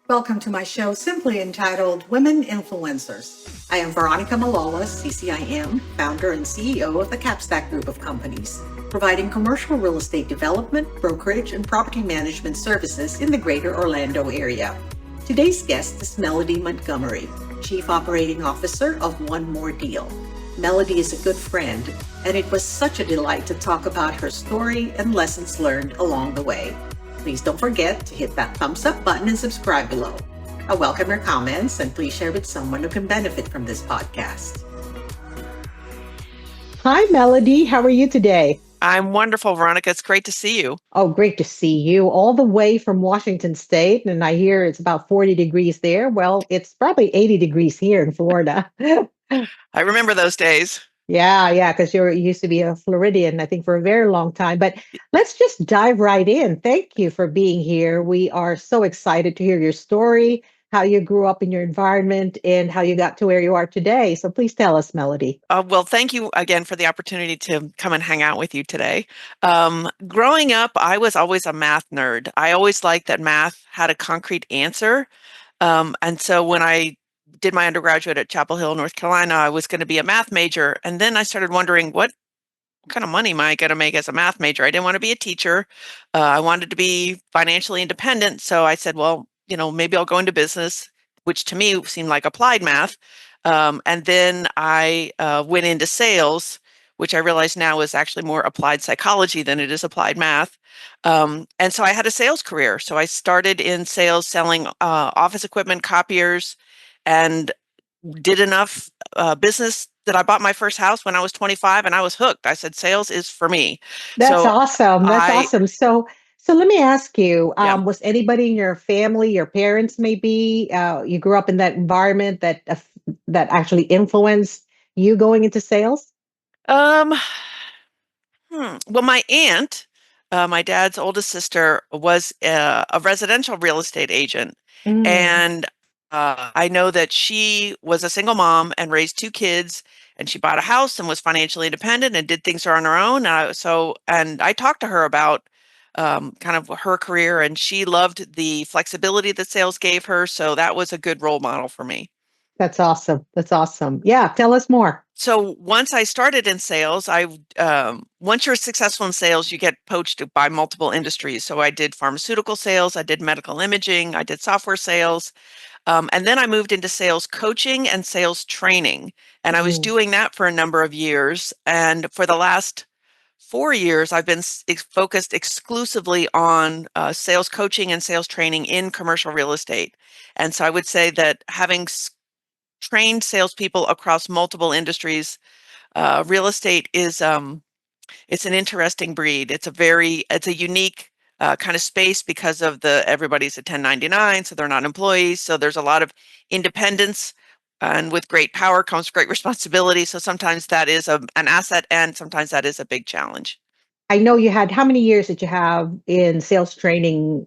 Welcome to my show, simply entitled Women Influencers. I am Veronica Malola, CCIM, founder and CEO of the Capstack Group of Companies, providing commercial real estate development, brokerage, and property management services in the greater Orlando area. Today's guest is Melody Montgomery, Chief Operating Officer of One More Deal. Melody is a good friend, and it was such a delight to talk about her story and lessons learned along the way. Please don't forget to hit that thumbs up button and subscribe below. I welcome your comments and please share with someone who can benefit from this podcast. Hi, Melody. How are you today? I'm wonderful, Veronica. It's great to see you. Oh, great to see you all the way from Washington State. And I hear it's about 40 degrees there. Well, it's probably 80 degrees here in Florida. I remember those days. Yeah, because you used to be a Floridian, I think, for a very long time. But let's just dive right in. Thank you for being here. We are so excited to hear your story, how you grew up in your environment, and how you got to where you are today. So please tell us, Melody. Well, thank you again for the opportunity to come and hang out with you today. Growing up, I was always a math nerd. I always liked that math had a concrete answer. And so when I did my undergraduate at Chapel Hill, North Carolina, I was going to be a math major. And then I started wondering, what kind of money am I going to make as a math major? I didn't want to be a teacher. I wanted to be financially independent. So I said, well, maybe I'll go into business, which to me seemed like applied math. And then I went into sales, which I realize now is actually more applied psychology than it is applied math. And so I had a sales career. So I started in sales, selling office equipment, copiers, and did enough business that I bought my first house when I was 25 and I was hooked. I said, sales is for me. That's So awesome. That's I, awesome. So let me ask you, yeah. was anybody in your family, your parents maybe, you grew up in that environment that actually influenced you going into sales? Um, Well, my aunt, my dad's oldest sister, was a residential real estate agent. Mm, And I know that she was a single mom and raised two kids, and she bought a house and was financially independent and did things on her own. And I talked to her about kind of her career, and she loved the flexibility that sales gave her. So that was a good role model for me. that's awesome. That's awesome. Yeah, tell us more. So once I started in sales, once you're successful in sales, you get poached by multiple industries. So I did pharmaceutical sales, I did medical imaging, I did software sales, and then I moved into sales coaching and sales training. And I was Mm, doing that for a number of years. And for the last 4 years, I've been focused exclusively on sales coaching and sales training in commercial real estate. And so I would say that having trained salespeople across multiple industries, real estate is it's an interesting breed. It's a unique kind of space because of everybody's a 1099, so they're not employees. So there's a lot of independence, and with great power comes great responsibility. So sometimes that is an asset, and sometimes that is a big challenge. I know you had, how many years did you have in sales training,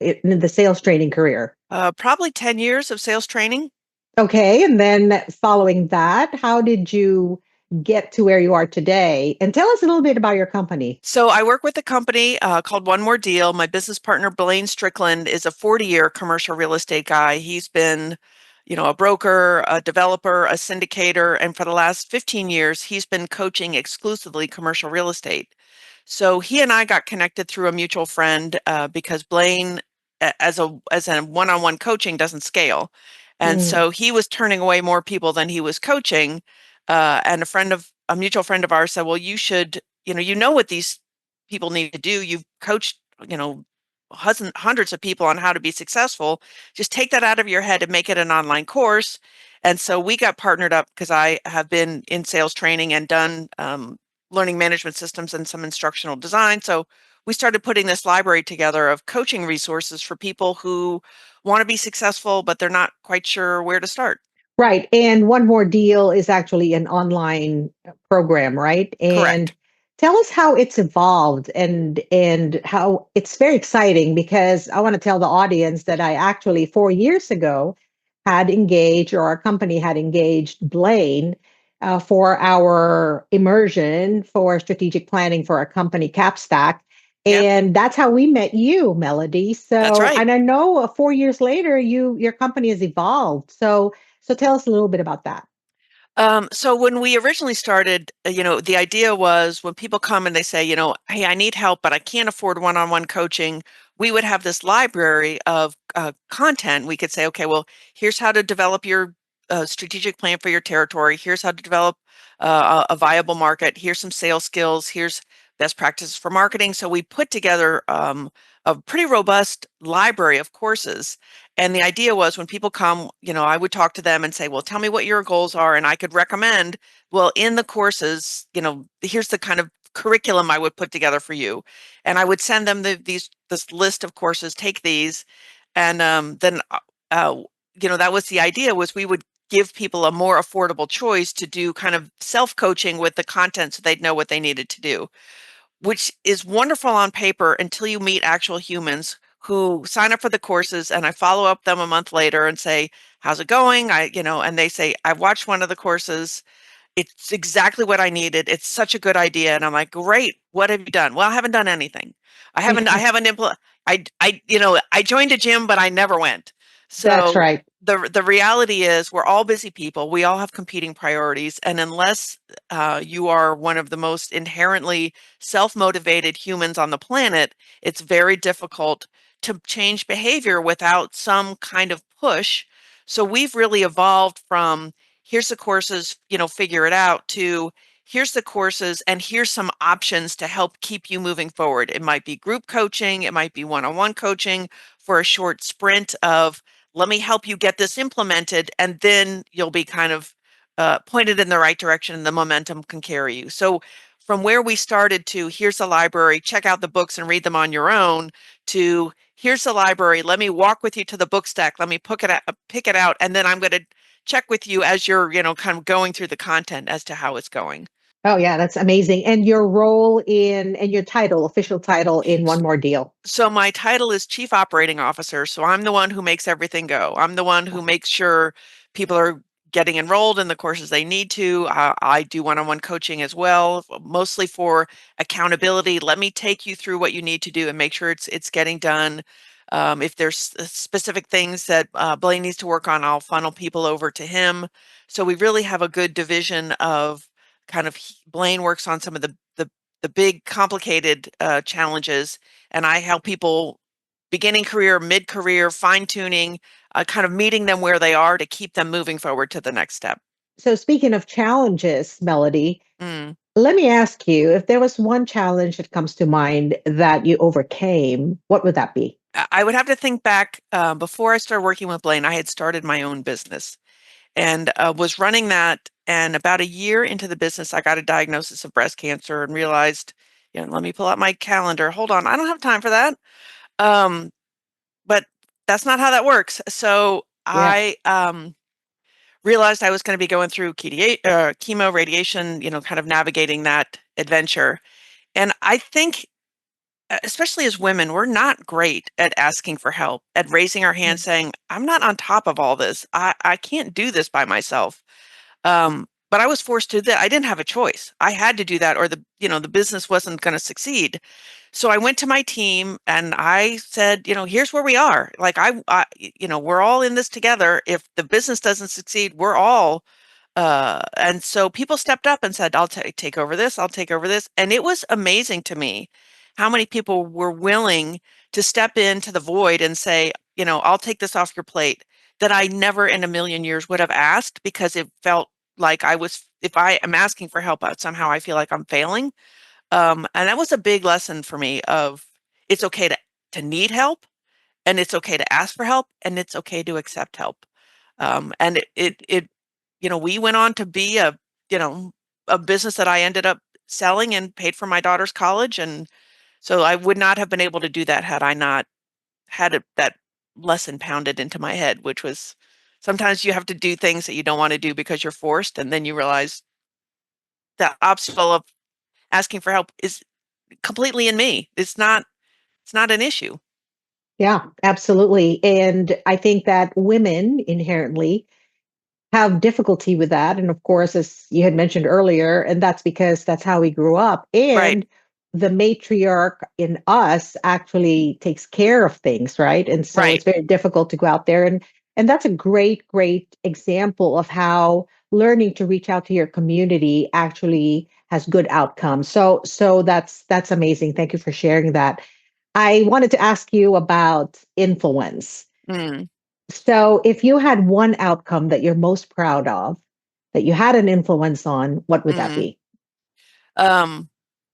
in the sales training career? Probably 10 years of sales training. Okay. And then following that, how did you get to where you are today? And tell us a little bit about your company. So I work with a company called One More Deal. My business partner, Blaine Strickland, is a 40-year commercial real estate guy. He's been, a broker, a developer, a syndicator, and for the last 15 years, he's been coaching exclusively commercial real estate. So he and I got connected through a mutual friend because Blaine, as a one-on-one coaching, doesn't scale, and Mm, so he was turning away more people than he was coaching. And a mutual friend of ours said, "Well, you should, you know what these people need to do. You've coached, hundreds of people on how to be successful. Just take that out of your head and make it an online course." And so we got partnered up because I have been in sales training and done learning management systems and some instructional design. So we started putting this library together of coaching resources for people who want to be successful, but they're not quite sure where to start. right. And One More Deal is actually an online program, right? And Correct. tell us how it's evolved and how it's very exciting because I want to tell the audience that I actually 4 years ago had engaged, or our company had engaged Blaine for our immersion for strategic planning for our company Capstack. Yeah, And that's how we met you, Melody. that's So, right. and I know 4 years later, your company has evolved. So tell us a little bit about that. So when we originally started, the idea was when people come and they say, hey, I need help, but I can't afford one-on-one coaching, we would have this library of content. We could say, okay, well, here's how to develop your strategic plan for your territory. Here's how to develop a viable market. Here's some sales skills. Here's best practices for marketing. So we put together a pretty robust library of courses. And the idea was when people come, I would talk to them and say, well, tell me what your goals are. And I could recommend, well, in the courses, here's the kind of curriculum I would put together for you. And I would send them this list of courses, take these. And then, uh, that was the idea was we would give people a more affordable choice to do kind of self-coaching with the content so they'd know what they needed to do, which is wonderful on paper until you meet actual humans who sign up for the courses and I follow up them a month later and say, how's it going? And they say, I've watched one of the courses. It's exactly what I needed. It's such a good idea. And I'm like, great. What have you done? Well, I haven't done anything. I haven't I joined a gym, but I never went. That's So right. the reality is we're all busy people. We all have competing priorities. And unless you are one of the most inherently self-motivated humans on the planet, it's very difficult to change behavior without some kind of push. So we've really evolved from here's the courses, figure it out, to here's the courses and here's some options to help keep you moving forward. It might be group coaching, it might be one-on-one coaching for a short sprint of let me help you get this implemented, and then you'll be kind of pointed in the right direction and the momentum can carry you. So from where we started to here's the library, check out the books and read them on your own, to here's the library, let me walk with you to the book stack, let me pick it out, and then I'm going to check with you as you're, kind of going through the content as to how it's going. Oh yeah, that's amazing. And your role in and your title, official title in One More Deal. So my title is Chief Operating Officer. So I'm the one who makes everything go. I'm the one who makes sure people are getting enrolled in the courses they need to. I do one-on-one coaching as well, mostly for accountability. Let me take you through what you need to do and make sure it's getting done. If there's specific things that Blaine needs to work on, I'll funnel people over to him. So we really have a good division of kind of Blaine works on some of the big complicated challenges, and I help people beginning career, mid career, fine tuning, kind of meeting them where they are to keep them moving forward to the next step. So speaking of challenges, Melody, Mm. let me ask you if there was one challenge that comes to mind that you overcame, what would that be? I would have to think back before I started working with Blaine, I had started my own business and was running that. And about a year into the business, I got a diagnosis of breast cancer and realized, let me pull out my calendar. Hold on, I don't have time for that. Um, but that's not how that works. So Yeah. I realized I was going to be going through chemo, radiation, kind of navigating that adventure. And I think, especially as women, we're not great at asking for help, at raising our hand Mm. saying, I'm not on top of all this. I can't do this by myself. But I was forced to do that. I didn't have a choice. I had to do that or the business wasn't going to succeed. So I went to my team and I said, here's where we are. Like we're all in this together. If the business doesn't succeed, we're all and so people stepped up and said, I'll take over this, I'll take over this. And it was amazing to me how many people were willing to step into the void and say, I'll take this off your plate, that I never in a million years would have asked because it felt like if I am asking for help, somehow I feel like I'm failing. And that was a big lesson for me of it's okay to need help and it's okay to ask for help and it's okay to accept help. And we went on to be you know, a business that I ended up selling and paid for my daughter's college. And so I would not have been able to do that had I not had that lesson pounded into my head, which was sometimes you have to do things that you don't want to do because you're forced. And then you realize the obstacle of asking for help is completely in me. It's not an issue. Yeah, absolutely. And I think that women inherently have difficulty with that. And of course, as you had mentioned earlier, and that's because that's how we grew up. Right. And the matriarch in us actually takes care of things, right? And so Right. it's very difficult to go out there, and that's a great example of how learning to reach out to your community actually has good outcomes. So that's amazing. Thank you for sharing that. I wanted to ask you about influence. Mm, So if you had one outcome that you're most proud of, that you had an influence on, what would that mm. be? Um,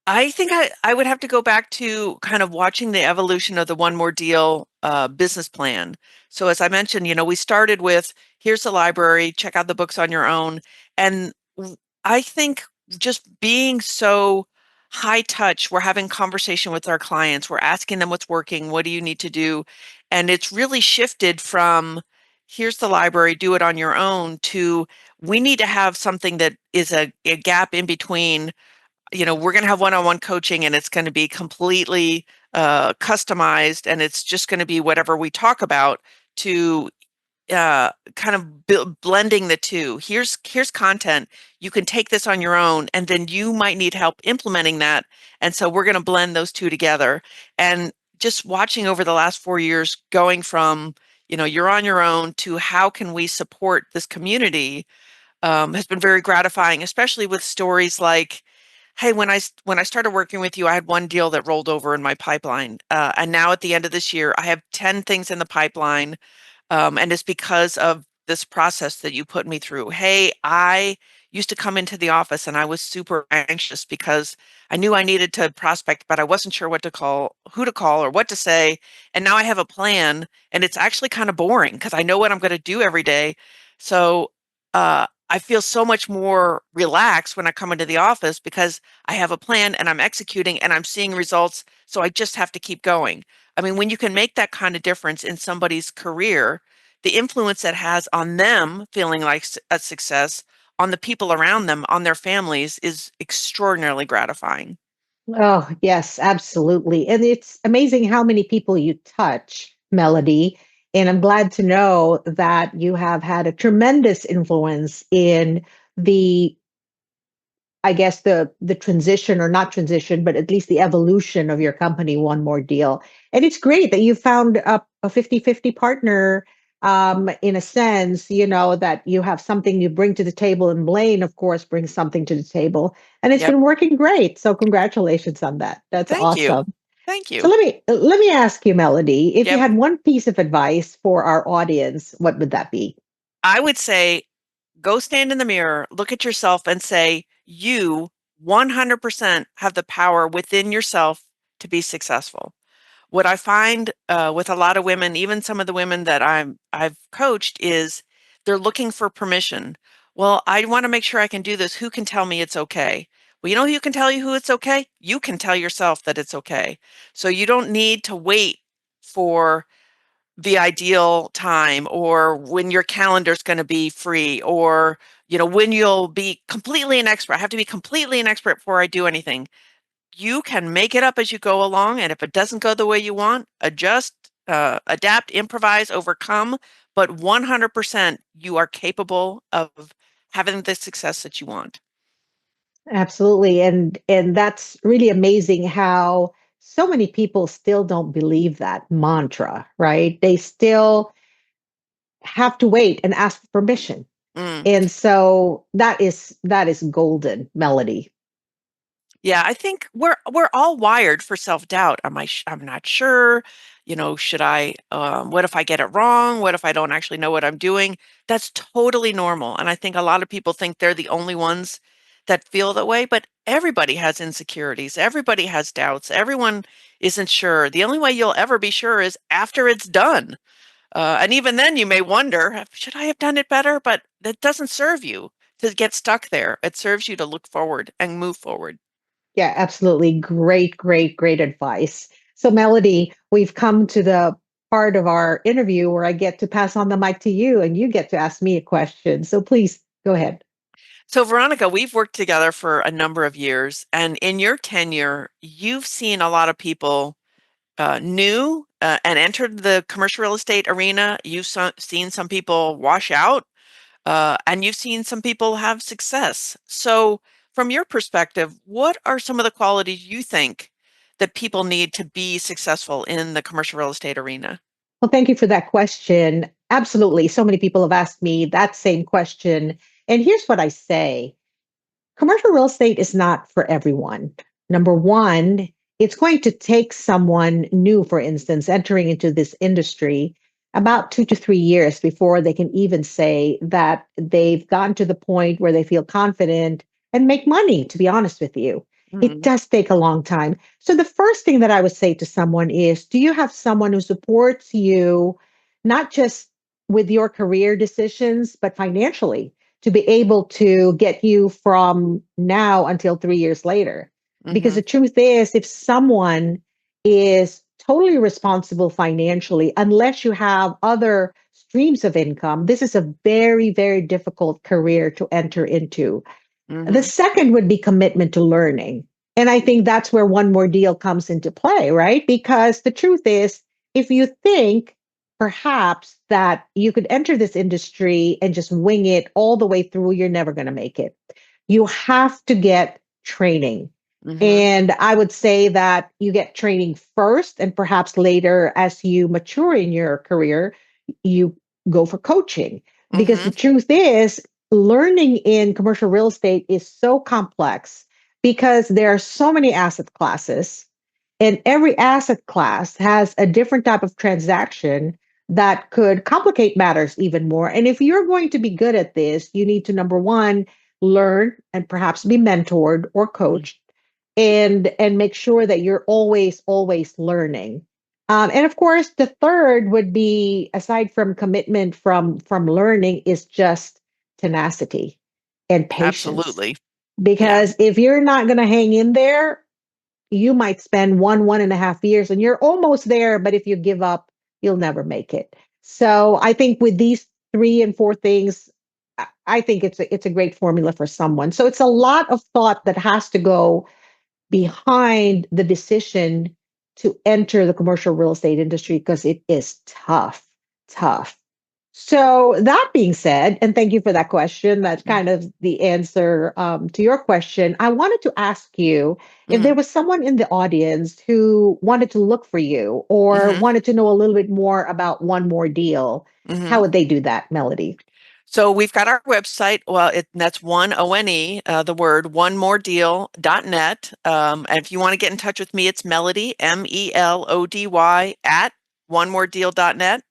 I think I would have to go back to kind of watching the evolution of the One More Deal business plan. So as I mentioned, we started with here's the library, check out the books on your own. And I think just being so high touch, we're having conversation with our clients, we're asking them what's working, what do you need to do? And it's really shifted from here's the library, do it on your own to we need to have something that is a gap in between. We're going to have one-on-one coaching and it's going to be completely customized, and it's just going to be whatever we talk about to kind of blending the two. Here's content. You can take this on your own, and then you might need help implementing that. And so we're going to blend those two together. And just watching over the last 4 years, going from, you're on your own to how can we support this community has been very gratifying, especially with stories like, hey, when I started working with you, I had one deal that rolled over in my pipeline, and now at the end of this year, I have 10 things in the pipeline, and it's because of this process that you put me through. Hey, I used to come into the office and I was super anxious because I knew I needed to prospect, but I wasn't sure what to call, who to call, or what to say. And now I have a plan, and it's actually kind of boring because I know what I'm going to do every day. So I feel so much more relaxed when I come into the office because I have a plan and I'm executing and I'm seeing results. So I just have to keep going. I mean, when you can make that kind of difference in somebody's career, the influence that has on them feeling like a success, on the people around them, on their families, is extraordinarily gratifying. Oh, yes, absolutely. And it's amazing how many people you touch, Melody. And I'm glad to know that you have had a tremendous influence in the, I guess, the transition, or not transition, but at least the evolution of your company, One More Deal. And it's great that you found a 50-50 partner, in a sense, that you have something you bring to the table, and Blaine, of course, brings something to the table. And it's Yep. been working great. So congratulations on that. That's Thank you. awesome. Thank So you. let me ask you, Melody, if you Yep. had one piece of advice for our audience, what would that be? I would say go stand in the mirror, look at yourself, and say, you 100% have the power within yourself to be successful. What I find with a lot of women, even some of the women that I've coached, is they're looking for permission. Well, I want to make sure I can do this. Who can tell me it's okay? Well, who can tell you who it's okay? You can tell yourself that it's okay. So you don't need to wait for the ideal time or when your calendar's going to be free or when you'll be completely an expert. I have to be completely an expert before I do anything. You can make it up as you go along, and if it doesn't go the way you want, adjust, adapt, improvise, overcome, but 100% you are capable of having the success that you want. Absolutely. And that's really amazing how so many people still don't believe that mantra, right? They still have to wait and ask for permission. Mm. And so that is golden, Melody. Yeah, I think we're all wired for self-doubt. I'm not sure, should I what if I get it wrong? What if I don't actually know what I'm doing? That's totally normal. And I think a lot of people think they're the only ones that feel that way, but everybody has insecurities. Everybody has doubts. Everyone isn't sure. The only way you'll ever be sure is after it's done. And even then you may wonder, should I have done it better? But that doesn't serve you to get stuck there. It serves you to look forward and move forward. Yeah, absolutely. Great advice. So, Melody, we've come to the part of our interview where I get to pass on the mic to you and you get to ask me a question. So, please go ahead. So, Veronica, we've worked together for a number of years, and in your tenure, you've seen a lot of people new and entered the commercial real estate arena. Seen some people wash out, and you've seen some people have success. So, from your perspective, what are some of the qualities you think that people need to be successful in the commercial real estate arena? Well, thank you for that question. Absolutely. So many people have asked me that same question. And here's what I say: commercial real estate is not for everyone. Number one, it's going to take someone new, for instance, entering into this industry about 2 to 3 years before they can even say that they've gotten to the point where they feel confident and make money, to be honest with you. It Mm-hmm. does take a long time. So, the first thing that I would say to someone is, do you have someone who supports you, not just with your career decisions, but financially, to be able to get you from now until 3 years later? Because Mm-hmm. the truth is, if someone is totally responsible financially, unless you have other streams of income, this is a very, very difficult career to enter into. The Mm-hmm. second would be commitment to learning. And I think that's where one more deal comes into play, right? Because the truth is, if you think perhaps that you could enter this industry and just wing it all the way through, you're never going to make it. You have to get training. Mm-hmm. And I would say that you get training first, and perhaps later, as you mature in your career, you go for coaching. Because Mm-hmm. the truth is, learning in commercial real estate is so complex because there are so many asset classes, and every asset class has a different type of transaction that could complicate matters even more. And if you're going to be good at this, you need to, number one, learn and perhaps be mentored or coached, and make sure that you're always learning. And of course, the third would be, aside from commitment from learning, is just tenacity and patience. Absolutely. Yeah. Because if you're not going to hang in there, you might spend 1.5 years and you're almost there, but if you give up, you'll never make it. So I think with these three and four things, I think it's a great formula for someone. So it's a lot of thought that has to go behind the decision to enter the commercial real estate industry, because it is tough, tough. So, that being said, and thank you for that question, that's kind of the answer to your question. I wanted to ask you if Mm-hmm. there was someone in the audience who wanted to look for you or Mm-hmm. wanted to know a little bit more about One More Deal. Mm-hmm. How would they do that, Melody? So we've got our website. Well, that's one O-N-E, the word onemoredeal.net. And if you want to get in touch with me, it's Melody, Melody at onemoredeal.net.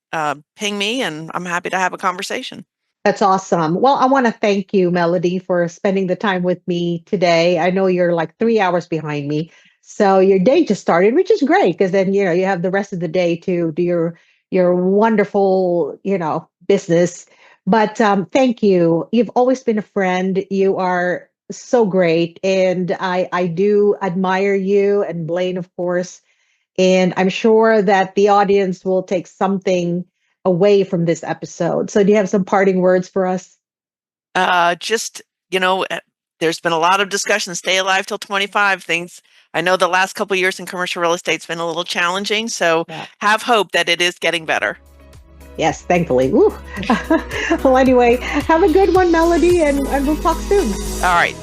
Ping me and I'm happy to have a conversation. That's awesome. Well, I want to thank you, Melody, for spending the time with me today. I know you're like 3 hours behind me. So your day just started, which is great because then, you have the rest of the day to do your wonderful, business. But thank you. You've always been a friend. You are so great. And I do admire you and Blaine, of course. And I'm sure that the audience will take something away from this episode. So, do you have some parting words for us? Just, you know, there's been a lot of discussion, stay alive till 25 things. I know the last couple of years in commercial real estate's been a little challenging, so Yeah. have hope that it is getting better. Yes, thankfully. Woo. Well, anyway, have a good one, Melody, and we'll talk soon. All right.